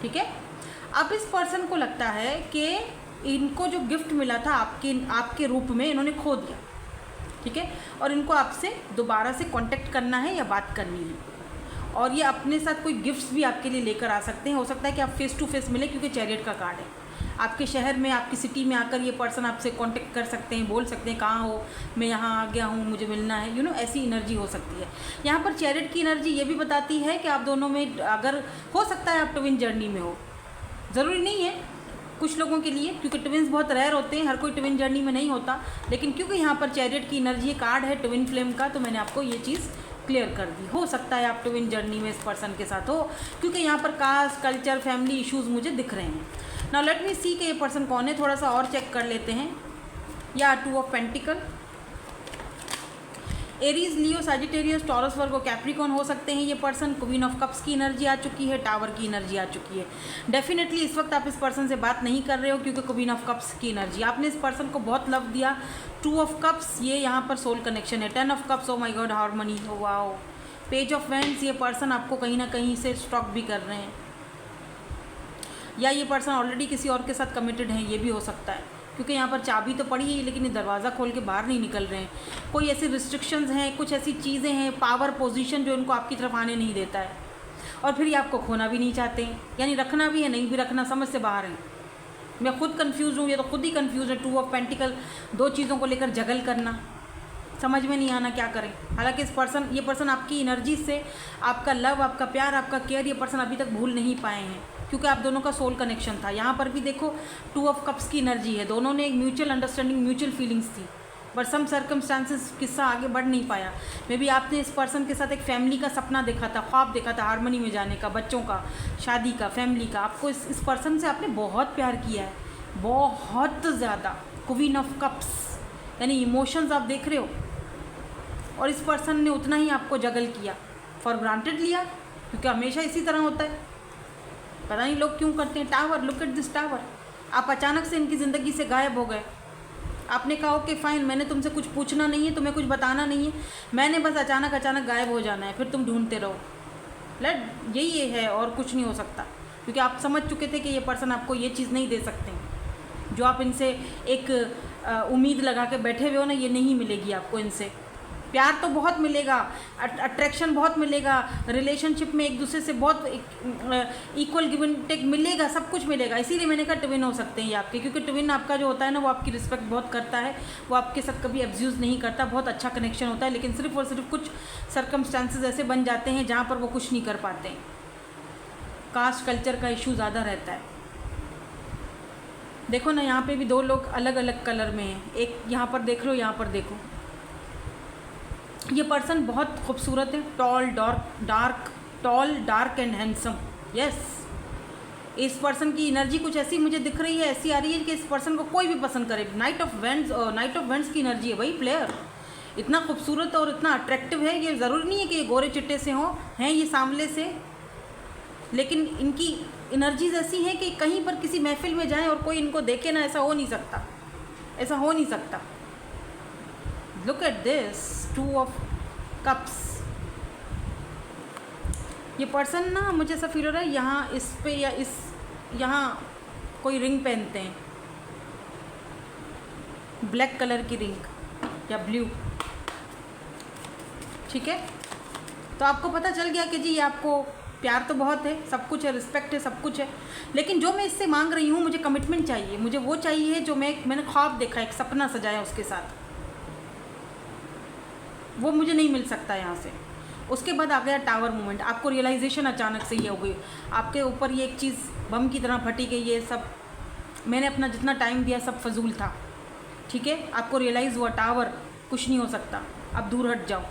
ठीक है। अब इस पर्सन को लगता है कि इनको जो गिफ्ट मिला था आपके रूप में, इन्होंने खो दिया, ठीक है, और इनको आपसे दोबारा से कांटेक्ट करना है या बात करनी है। और ये अपने साथ कोई गिफ्ट्स भी आपके लिए लेकर आ सकते हैं। हो सकता है कि आप फेस टू फेस मिले, क्योंकि चैरियट का कार्ड है। आपके शहर में, आपकी सिटी में आकर ये पर्सन आपसे कांटेक्ट कर सकते हैं, बोल सकते हैं कहाँ हो, मैं यहाँ आ गया हूँ, मुझे मिलना है, ऐसी एनर्जी हो सकती है। यहाँ पर चैरियट की एनर्जी ये भी बताती है कि आप दोनों में, अगर हो सकता है आप ट्विन जर्नी में हो, ज़रूरी नहीं है कुछ लोगों के लिए, क्योंकि ट्विन्स बहुत रेयर होते हैं, हर कोई ट्विन जर्नी में नहीं होता। लेकिन क्योंकि यहाँ पर चैरियट की एनर्जी कार्ड है ट्विन फ्लेम का, तो मैंने आपको ये चीज़ क्लियर कर दी। हो सकता है आप ट्विन जर्नी में इस पर्सन के साथ हो, क्योंकि यहाँ पर कास्ट, कल्चर, फैमिली इश्यूज़ मुझे दिख रहे हैं। नाउ लेट मी सी कि ये पर्सन कौन है, थोड़ा सा और चेक कर लेते हैं। या 2 of pentacle, Aries, Leo, Sagittarius, taurus, Virgo, Capricorn हो सकते हैं ये पर्सन। क्वीन ऑफ कप्स की एनर्जी आ चुकी है, टावर की एनर्जी आ चुकी है। डेफिनेटली इस वक्त आप इस पर्सन से बात नहीं कर रहे हो, क्योंकि क्वीन ऑफ कप्स की एनर्जी, आपने इस पर्सन को बहुत लव दिया। 2 ऑफ कप्स, ये यहाँ पर सोल कनेक्शन है। 10 of cups, O my God, harmony, oh wow. Page of vends, ये पर्सन आपको कहीं ना कहीं से स्टॉक भी कर रहे हैं, या ये पर्सन ऑलरेडी किसी और के साथ कमिटेड है, ये भी हो सकता है, क्योंकि यहाँ पर चाबी तो पड़ी है, लेकिन ये दरवाज़ा खोल के बाहर नहीं निकल रहे हैं। कोई ऐसी रिस्ट्रिक्शंस हैं, कुछ ऐसी चीज़ें हैं, पावर पोजीशन जो इनको आपकी तरफ आने नहीं देता है, और फिर ये आपको खोना भी नहीं चाहते हैं, यानी रखना भी है, नहीं भी रखना, समझ से बाहर है। मैं खुद कंफ्यूज हूँ, ये तो खुद ही कंफ्यूज है। 2 ऑफ पेंटिकल, 2 चीज़ों को लेकर जगल करना, समझ में नहीं आना क्या करें। हालांकि ये पर्सन आपकी एनर्जी से, आपका लव, आपका प्यार, आपका केयर, ये पर्सन अभी तक भूल नहीं पाए हैं, क्योंकि आप दोनों का सोल कनेक्शन था। यहाँ पर भी देखो 2 ऑफ कप्स की एनर्जी है, दोनों ने एक म्यूचुअल अंडरस्टैंडिंग, म्यूचुअल फीलिंग्स थी, बट सम सर्कमस्टांसेस किस्सा आगे बढ़ नहीं पाया। मे बी आपने इस पर्सन के साथ एक फैमिली का सपना देखा था, ख्वाब देखा था, हारमोनी में जाने का, बच्चों का, शादी का, फैमिली का। आपको इस पर्सन से आपने बहुत प्यार किया है, बहुत ज़्यादा। क्वीन ऑफ कप्स, यानी इमोशंस आप देख रहे हो, और इस पर्सन ने उतना ही आपको जगल किया, फॉर ग्रांटेड लिया, क्योंकि हमेशा इसी तरह होता है, पता नहीं लोग क्यों करते हैं। Tower, look at this tower, आप अचानक से इनकी ज़िंदगी से गायब हो गए। आपने कहा ओके फाइन, मैंने तुमसे कुछ पूछना नहीं है, तुम्हें कुछ बताना नहीं है, मैंने बस अचानक गायब हो जाना है, फिर तुम ढूंढते रहो। यही ये है, और कुछ नहीं हो सकता, क्योंकि आप समझ चुके थे कि ये पर्सन आपको ये चीज़ नहीं दे सकते जो आप इनसे एक उम्मीद लगा के बैठे हुए हो ना, ये नहीं मिलेगी आपको इनसे। प्यार तो बहुत मिलेगा, अट्रैक्शन बहुत मिलेगा, रिलेशनशिप में एक दूसरे से बहुत इक्वल गिव एंड टेक मिलेगा, सब कुछ मिलेगा। इसीलिए मैंने कहा ट्विन हो सकते हैं ये आपके, क्योंकि ट्विन आपका जो होता है ना, वो आपकी रिस्पेक्ट बहुत करता है, वो आपके साथ कभी एब्यूज़ नहीं करता, बहुत अच्छा कनेक्शन होता है। लेकिन सिर्फ और सिर्फ कुछ सर्कमस्टांसेस ऐसे बन जाते हैं जहाँ पर वो कुछ नहीं कर पाते हैं। कास्ट, कल्चर का इशू ज़्यादा रहता है। देखो ना, यहाँ पे भी 2 लोग अलग अलग कलर में हैं, एक यहाँ पर देख लो, यहाँ पर देखो। ये पर्सन बहुत खूबसूरत है, tall dark and handsome. Yes, इस पर्सन की एनर्जी कुछ ऐसी मुझे दिख रही है, ऐसी आ रही है कि इस पर्सन को कोई भी पसंद करे। नाइट ऑफ वेंड्स की एनर्जी है भाई। प्लेयर इतना खूबसूरत और इतना अट्रैक्टिव है, ये ज़रूरी नहीं है कि ये गोरे चिट्टे से हों, हैं ये सांवले से, लेकिन इनकी एनर्जीज ऐसी हैं कि कहीं पर किसी महफिल में जाएं और कोई इनको देखे ना, ऐसा हो नहीं सकता, ऐसा हो नहीं सकता। Look at this 2 of cups. ये पर्सन ना, मुझे ऐसा फील हो रहा है यहाँ इस पे या इस यहाँ कोई रिंग पहनते हैं, ब्लैक कलर की रिंग या ब्लू, ठीक है। तो आपको पता चल गया कि जी ये आपको प्यार तो बहुत है, सब कुछ है, रिस्पेक्ट है, सब कुछ है, लेकिन जो मैं इससे मांग रही हूँ, मुझे कमिटमेंट चाहिए, मुझे वो चाहिए जो मैंने ख्वाब देखा, एक सपना सजाया उसके साथ, वो मुझे नहीं मिल सकता यहाँ से। उसके बाद आ गया टावर मोमेंट। आपको रियलाइजेशन अचानक से ये हो गई, आपके ऊपर ये एक चीज़ बम की तरह फटी गई, ये सब मैंने अपना जितना टाइम दिया सब फजूल था, ठीक है। आपको रियलाइज़ हुआ टावर कुछ नहीं हो सकता, अब दूर हट जाओ।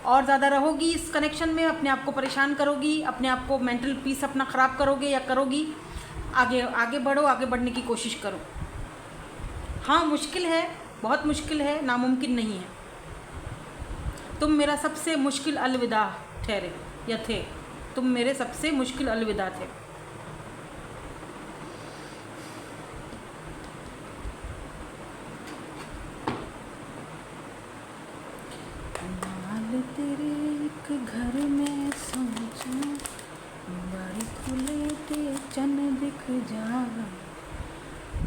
और ज़्यादा रहोगी इस कनेक्शन में, अपने आप को परेशान करोगी, अपने आप को मेंटल पीस अपना ख़राब करोगे या करोगी। आगे बढ़ो, आगे बढ़ने की कोशिश करो। हाँ, मुश्किल है, बहुत मुश्किल है, नामुमकिन नहीं है। तुम मेरा सबसे मुश्किल अलविदा ठहरे या थे, तुम मेरे सबसे मुश्किल अलविदा थे। तेरे एक घर में सोचूं, बारी खुले ते चन दिख जावे,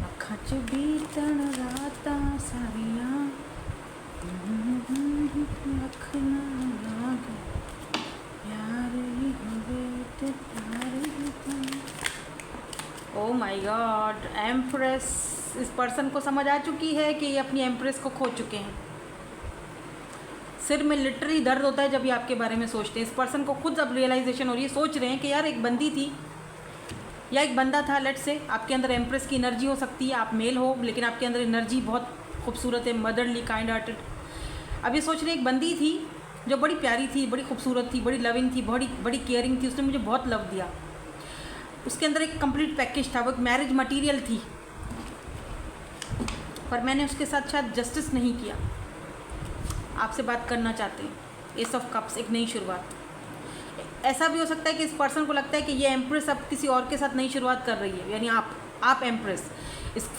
अखां च बीतण रातां सारियां, अख ना लागे, प्यार ही माय गॉड, एम्प्रेस। इस पर्सन को समझ आ चुकी है कि ये अपनी एम्प्रेस को खो चुके हैं। सिर में लिटरली दर्द होता है जब ये आपके बारे में सोचते हैं। इस पर्सन को खुद अब रियलाइजेशन हो रही है, सोच रहे हैं कि यार एक बंदी थी या एक बंदा था, लेट से आपके अंदर एम्प्रेस की एनर्जी हो सकती है। आप मेल हो लेकिन आपके अंदर एनर्जी बहुत खूबसूरत है, मदरली, काइंड हार्टेड। अब ये सोच रहे हैं एक बंदी थी जो बड़ी प्यारी थी, बड़ी खूबसूरत थी, बड़ी लविंग थी, बड़ी बड़ी केयरिंग थी, उसने मुझे बहुत लव दिया। उसके अंदर एक कंप्लीट पैकेज था, वो एक मैरिज मटीरियल थी, पर मैंने उसके साथ शायद जस्टिस नहीं किया। आपसे बात करना चाहते हैं। एस ऑफ कप्स, एक नई शुरुआत। ऐसा भी हो सकता है कि इस पर्सन को लगता है कि ये एम्प्रेस अब किसी और के साथ नई शुरुआत कर रही है, यानी आप एम्प्रेस। इस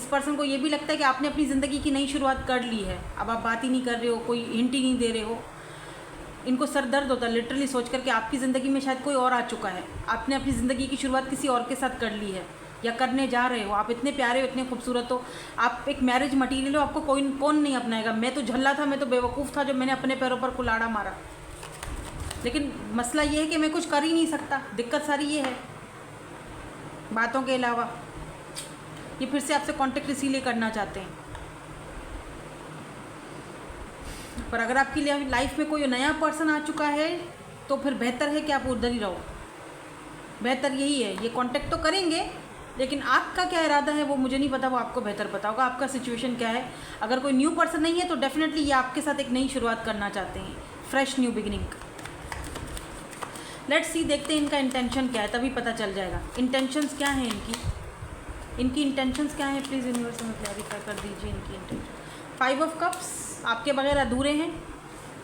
पर्सन को ये भी लगता है कि आपने अपनी ज़िंदगी की नई शुरुआत कर ली है, अब आप बात ही नहीं कर रहे हो, कोई हिंट ही नहीं दे रहे हो। इनको सर दर्द होता है लिटरली सोच कर के आपकी ज़िंदगी में शायद कोई और आ चुका है, आपने अपनी ज़िंदगी की शुरुआत किसी और के साथ कर ली है या करने जा रहे हो। आप इतने प्यारे हो, इतने खूबसूरत हो, आप एक मैरिज मटीरियल हो, आपको कौन नहीं अपनाएगा। मैं तो झल्ला था, मैं तो बेवकूफ़ था जो मैंने अपने पैरों पर कुल्हाड़ा मारा। लेकिन मसला ये है कि मैं कुछ कर ही नहीं सकता। दिक्कत सारी ये है बातों के अलावा। ये फिर से आपसे कांटेक्ट इसीलिए करना चाहते हैं, पर अगर आपकी लाइफ में कोई नया पर्सन आ चुका है तो फिर बेहतर है कि आप उधर ही रहो। बेहतर यही है। ये कांटेक्ट तो करेंगे लेकिन आपका क्या इरादा है वो मुझे नहीं पता, वो आपको बेहतर पता होगा। आपका सिचुएशन क्या है। अगर कोई न्यू पर्सन नहीं है तो डेफिनेटली ये आपके साथ एक नई शुरुआत करना चाहते हैं, fresh new beginning. Let's see, देखते हैं इनका इंटेंशन क्या है, तभी पता चल जाएगा इंटेंशंस क्या हैं इनकी इंटेंशंस क्या हैं। प्लीज़ यूनिवर्स में क्लैरिफाई कर दीजिए इनकी इंटेंशन। 5 ऑफ कप्स, आपके बगैर अधूरे हैं,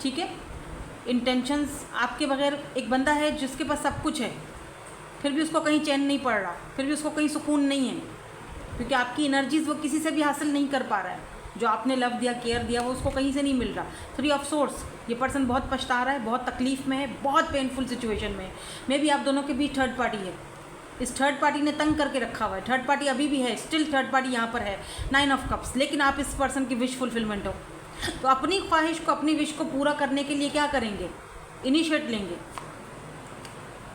ठीक है। इंटेंशंस आपके बगैर, एक बंदा है जिसके पास सब कुछ है फिर भी उसको कहीं चैन नहीं पड़ रहा, फिर भी उसको कहीं सुकून नहीं है, क्योंकि आपकी एनर्जीज वो किसी से भी हासिल नहीं कर पा रहा है। जो आपने लव दिया, केयर दिया, वो उसको कहीं से नहीं मिल रहा। 3 ऑफ सोर्स, ये पर्सन बहुत पछता रहा है, बहुत तकलीफ़ में है, बहुत पेनफुल सिचुएशन में है। मे बी आप दोनों के बीच थर्ड पार्टी है। इस थर्ड पार्टी ने तंग करके रखा हुआ है। थर्ड पार्टी अभी भी है, स्टिल थर्ड पार्टी यहाँ पर है। 9 ऑफ कप्स, लेकिन आप इस पर्सन की विश फुलफिलमेंट हो, तो अपनी ख्वाहिश को, अपनी विश को पूरा करने के लिए क्या करेंगे, इनिशिएट लेंगे।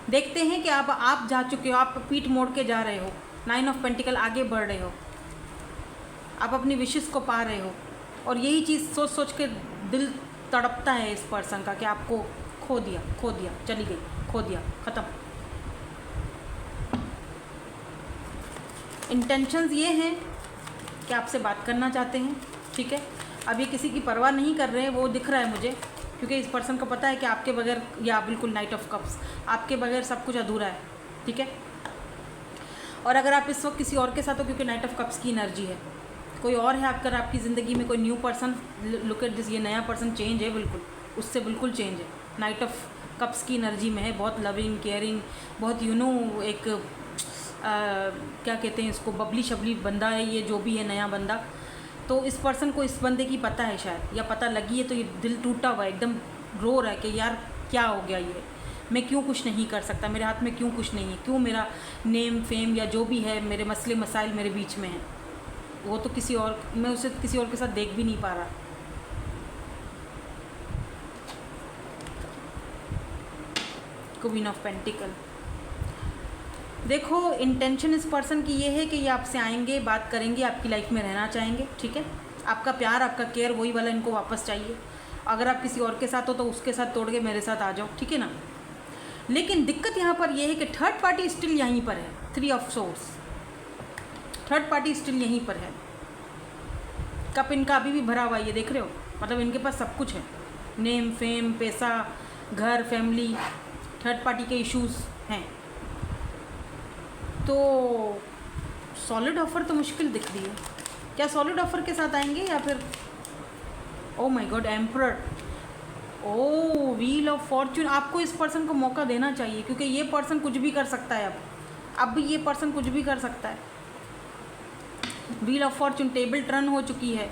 देखते हैं कि आप जा चुके हो, आप पीठ मोड़ के जा रहे हो। 9 ऑफ पेंटिकल, आगे बढ़ रहे हो, आप अपनी विशेस को पा रहे हो। और यही चीज़ सोच सोच के दिल तड़पता है इस पर्सन का कि आपको खो दिया, चली गई, खो दिया, ख़त्म। इंटेंशंस ये हैं कि आपसे बात करना चाहते हैं, ठीक है। अभी किसी की परवाह नहीं कर रहे हैं, वो दिख रहा है मुझे, क्योंकि इस पर्सन को पता है कि आपके बगैर, या बिल्कुल नाइट ऑफ कप्स, आपके बगैर सब कुछ अधूरा है, ठीक है। और अगर आप इस वक्त किसी और के साथ हो, क्योंकि नाइट ऑफ कप्स की एनर्जी है, कोई और है अगर आपकी ज़िंदगी में, कोई new person, look at this, ये नया पर्सन चेंज है, बिल्कुल उससे बिल्कुल चेंज है। नाइट ऑफ कप्स की एनर्जी में है, बहुत लविंग, केयरिंग, बहुत एक क्या कहते हैं इसको, बबली शबली बंदा है ये, जो भी है नया बंदा। तो इस पर्सन को इस बंदे की पता है शायद, या पता लगी है, तो ये दिल टूटा हुआ है, एकदम रो रहा है कि यार क्या हो गया, ये मैं क्यों कुछ नहीं कर सकता, मेरे हाथ में क्यों कुछ नहीं है, क्यों मेरा नेम फेम या जो भी है, मेरे मसले मसाइल मेरे बीच में है। वो तो किसी और, मैं उसे किसी और के साथ देख भी नहीं पा रहा। क्वीन ऑफ पेंटिकल, देखो इंटेंशन इस पर्सन की ये है कि ये आपसे आएंगे, बात करेंगे, आपकी लाइफ में रहना चाहेंगे, ठीक है। आपका प्यार, आपका केयर, वही वाला इनको वापस चाहिए। अगर आप किसी और के साथ हो तो उसके साथ तोड़ के मेरे साथ आ जाओ, ठीक है ना। लेकिन दिक्कत यहाँ पर ये है कि थर्ड पार्टी स्टिल यहीं पर है। 3 of source, third party still यहीं पर है। कप इनका अभी भी भरा हुआ है, ये देख रहे हो, मतलब इनके पास सब कुछ है, नेम फेम, पैसा, घर, फैमिली। थर्ड पार्टी के इश्यूज़ हैं, तो सॉलिड ऑफ़र तो मुश्किल दिख रही है। क्या सॉलिड ऑफ़र के साथ आएंगे या फिर, oh my god, emperor, oh wheel of fortune. आपको इस पर्सन को मौका देना चाहिए, क्योंकि ये पर्सन कुछ भी कर सकता है। अब भी ये पर्सन कुछ भी कर सकता है। Wheel of Fortune, table turn हो चुकी है,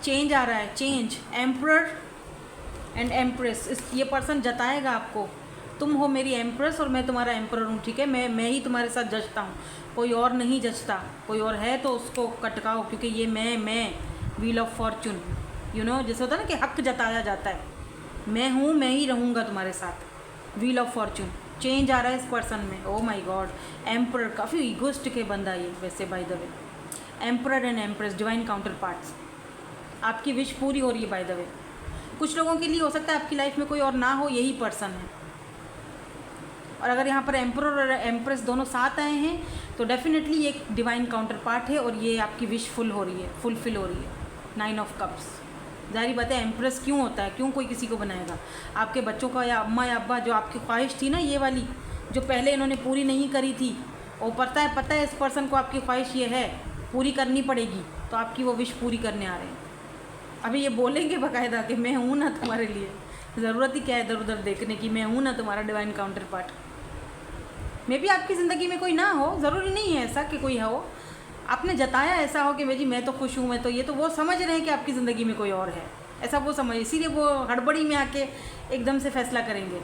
चेंज आ रहा है, चेंज। एम्परर एंड एम्प्रेस, ये पर्सन जताएगा आपको, तुम हो मेरी एम्प्रेस और मैं तुम्हारा एम्परर हूँ, ठीक है। मैं ही तुम्हारे साथ जचता हूँ, कोई और नहीं जचता। कोई और है तो उसको कटकाओ, क्योंकि ये मैं wheel of Fortune, you know, जैसे होता है ना कि हक जताया जाता है, मैं हूँ, मैं ही रहूँगा तुम्हारे साथ। व्हील ऑफ फॉर्च्यून, चेंज आ रहा है इस पर्सन में। ओ माय गॉड, एम्परर, काफ़ी ईगोइस्टिक है बंदा ये वैसे by the way. Emperor and empress, divine counter parts. आपकी विश पूरी हो रही है बाय द वे। कुछ लोगों के लिए हो सकता है आपकी लाइफ में कोई और ना हो, यही पर्सन है। और अगर यहाँ पर एम्परर और एम्प्रेस दोनों साथ आए हैं तो डेफिनेटली ये एक डिवाइन काउंटर पार्ट है और ये आपकी विश फुल हो रही है, फुलफिल हो रही है। 9 ऑफ कप्स, जाहिर बात है एम्प्रेस क्यों होता है, क्यों कोई किसी को बनाएगा? आपके बच्चों का या अम्मा या अब्बा जो आपकी ख्वाहिश थी ना, ये वाली जो पहले इन्होंने पूरी नहीं करी थी, और पता है इस पर्सन को आपकी ख्वाहिश ये है, पूरी करनी पड़ेगी, तो आपकी वो विश पूरी करने आ रहे हैं। अभी ये बोलेंगे बाकायदा कि मैं हूँ ना तुम्हारे लिए, ज़रूरत ही क्या है इधर उधर देखने की, मैं हूँ ना तुम्हारा डिवाइन काउंटर पार्ट। मे भी आपकी ज़िंदगी में कोई ना हो, ज़रूरी नहीं है ऐसा कि कोई हो, आपने जताया ऐसा हो कि भाई जी मैं तो खुश हूँ, मैं तो ये, तो वो समझ रहे हैं कि आपकी ज़िंदगी में कोई और है, ऐसा वो समझ, इसीलिए वो हड़बड़ी में आके एकदम से फैसला करेंगे।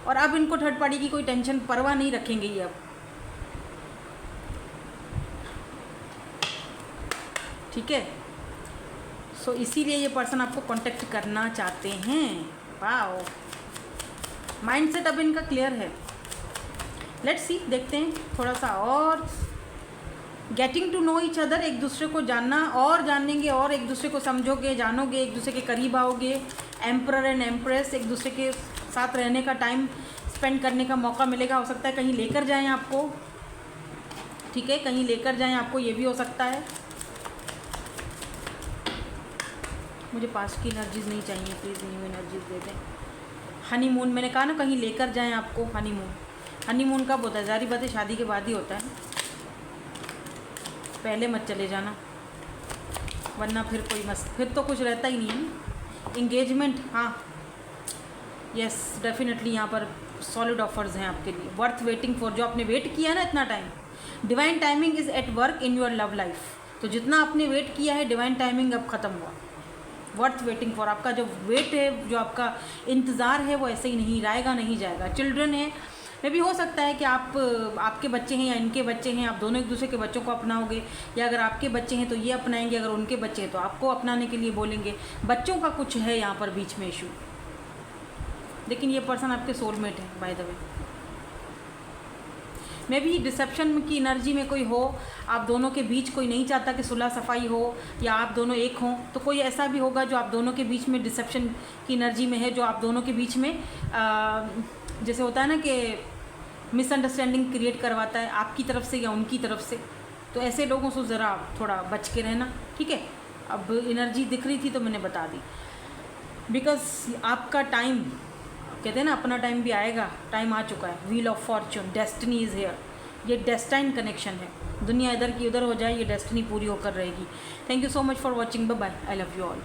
और अब इनको थर्ड पार्टी की कोई टेंशन परवाह नहीं रखेंगे ये अब, ठीक है। सो इसीलिए ये पर्सन आपको कांटेक्ट करना चाहते हैं। वाओ, माइंडसेट अब इनका क्लियर है। लेट्स सी, देखते हैं थोड़ा सा और। Getting to know each other, एक दूसरे को जानना और जानेंगे और एक दूसरे को समझोगे, जानोगे, एक दूसरे के करीब आओगे। एम्परर एंड एम्प्रेस, एक दूसरे के साथ रहने का, टाइम स्पेंड करने का मौका मिलेगा। हो सकता है कहीं लेकर जाएं आपको, ठीक है, कहीं लेकर जाएं आपको, ये भी हो सकता है। मुझे पास्ट की एनर्जीज नहीं चाहिए, प्लीज़ न्यू एनर्जीज दे दें। हनीमून, मैंने कहा ना कहीं लेकर जाएं आपको। हनीमून कब होता है? जारी बात है शादी के बाद ही होता है, पहले मत चले जाना, वरना फिर कोई फिर तो कुछ रहता ही नहीं है। इंगेजमेंट, हाँ, यस डेफिनेटली यहाँ पर सॉलिड ऑफर्स हैं आपके लिए, वर्थ वेटिंग फॉर। जो आपने वेट किया ना इतना time, divine timing is at work in your love life. तो जितना आपने वेट किया है, डिवाइन टाइमिंग अब ख़त्म हुआ। वर्थ वेटिंग फॉर, आपका जो वेट है, जो आपका इंतज़ार है, वो ऐसे ही नहीं रहेगा, नहीं जाएगा। चिल्ड्रन है, मे भी हो सकता है कि आपके बच्चे हैं या इनके बच्चे हैं, आप दोनों एक दूसरे के बच्चों को अपनाओगे, या अगर आपके बच्चे हैं तो ये अपनाएंगे, अगर उनके बच्चे हैं तो आपको अपनाने के लिए बोलेंगे। बच्चों का कुछ है यहाँ पर बीच में इशू, लेकिन ये पर्सन आपके सोलमेट है बाय द वे। मे भी डिसेप्शन की एनर्जी में कोई हो, आप दोनों के बीच कोई नहीं चाहता कि सुलह सफाई हो या आप दोनों एक हों, तो कोई ऐसा भी होगा जो आप दोनों के बीच में डिसेप्शन की एनर्जी में है, जो आप दोनों के बीच में जैसे होता है ना कि मिसअंडरस्टैंडिंग क्रिएट करवाता है आपकी तरफ से या उनकी तरफ से। तो ऐसे लोगों से ज़रा थोड़ा बच के रहना, ठीक है। अब एनर्जी दिख रही थी तो मैंने बता दी, बिकॉज आपका टाइम, कहते हैं ना अपना टाइम भी आएगा, टाइम आ चुका है। Wheel of Fortune, destiny is here, ये डेस्टाइन कनेक्शन है। दुनिया इधर की उधर हो जाए, ये डेस्टिनी पूरी होकर रहेगी। Thank you so much for watching, bye bye, I love you all.